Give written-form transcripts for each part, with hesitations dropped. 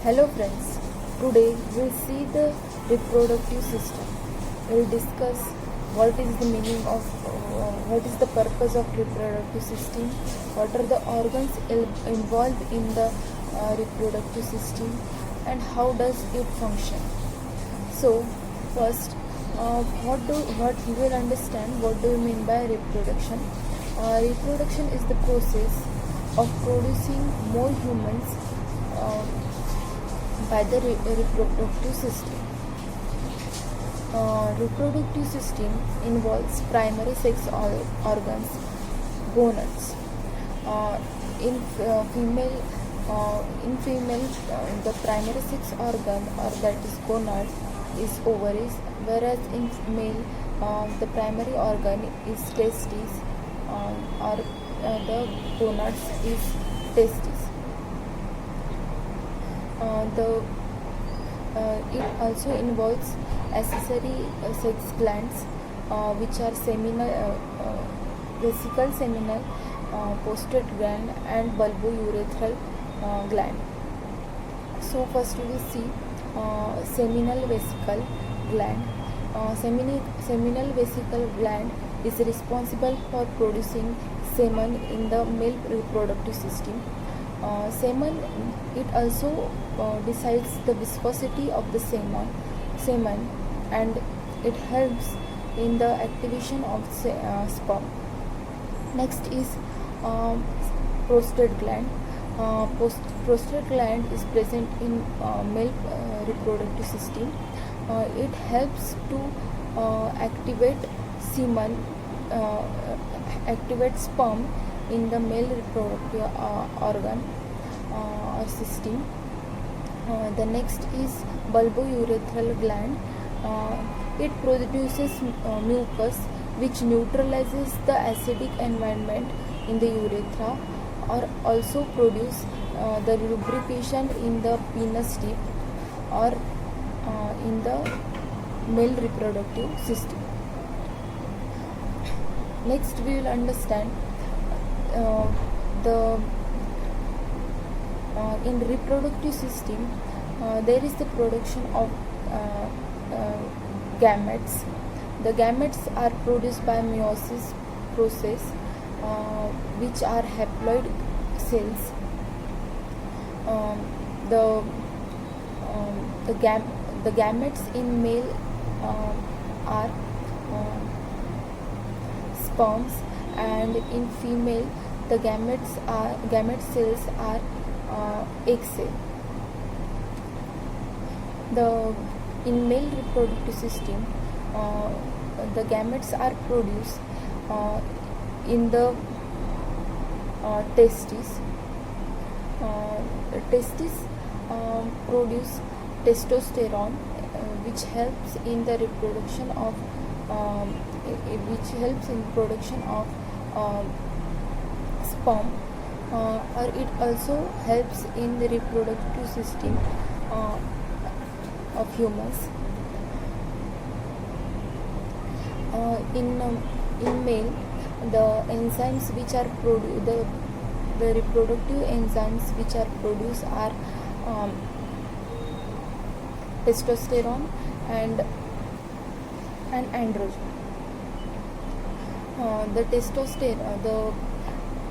Hello friends, today we'll see the reproductive system. We'll discuss what is the meaning of, what is the purpose of reproductive system, what are the organs involved in the reproductive system, and how does it function. So first, what we will understand what do you mean by reproduction. Reproduction is the process of producing more humans by the reproductive system. Reproductive system involves primary sex organs, gonads. In female, the primary sex organ, or that is gonad, is ovaries, whereas in male, the primary organ is testes, or the gonads is testes. It also involves accessory sex glands, which are vesical seminal, prostate gland, and bulbourethral gland. So first we will see seminal vesicle gland. Seminal vesicle gland is responsible for producing semen in the male reproductive system. Semen, it also decides the viscosity of the semen, and it helps in the activation of sperm. Next is prostate gland. Prostate gland is present in male reproductive system. It helps to activate semen, activate sperm in the male reproductive organ or system. The next is bulbourethral gland. It produces mucus which neutralizes the acidic environment in the urethra, or also produce the lubrication in the penis tip or in the male reproductive system. Next we will understand in reproductive system there is the production of gametes. The gametes are produced by meiosis process, which are haploid cells. The gametes in male are sperms, and in female the gamete cells are egg cell. In male reproductive system, the gametes are produced in the testes. Testes produce testosterone, which helps in the reproduction of sperm, or it also helps in the reproductive system of humans. In male, the enzymes which are produced, the reproductive enzymes which are produced are testosterone and androgen. The testosterone,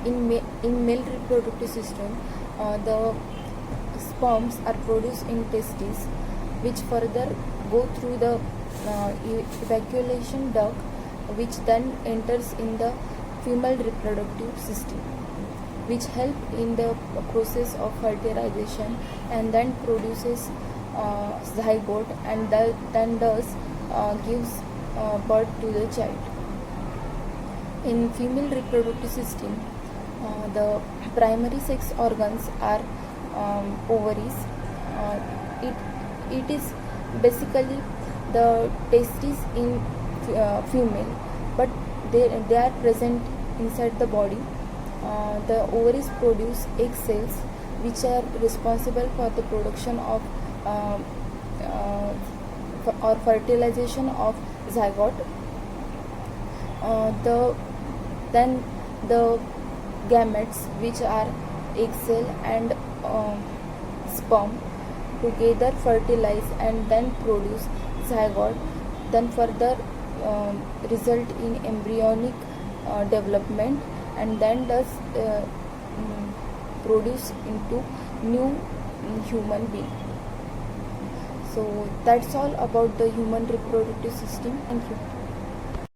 in male reproductive system, the sperms are produced in testes, which further go through the evacuation duct, which then enters in the female reproductive system, which help in the process of fertilization, and then produces zygote, and then gives birth to the child. In female reproductive system, the primary sex organs are ovaries. It is basically the testes in female, but they are present inside the body. The ovaries produce egg cells, which are responsible for the production of or fertilization of zygote. Then the gametes, which are egg cell and sperm, together fertilize and then produce zygote, then further result in embryonic development, and then does produce into new human being. So that's all about the human reproductive system. Thank you.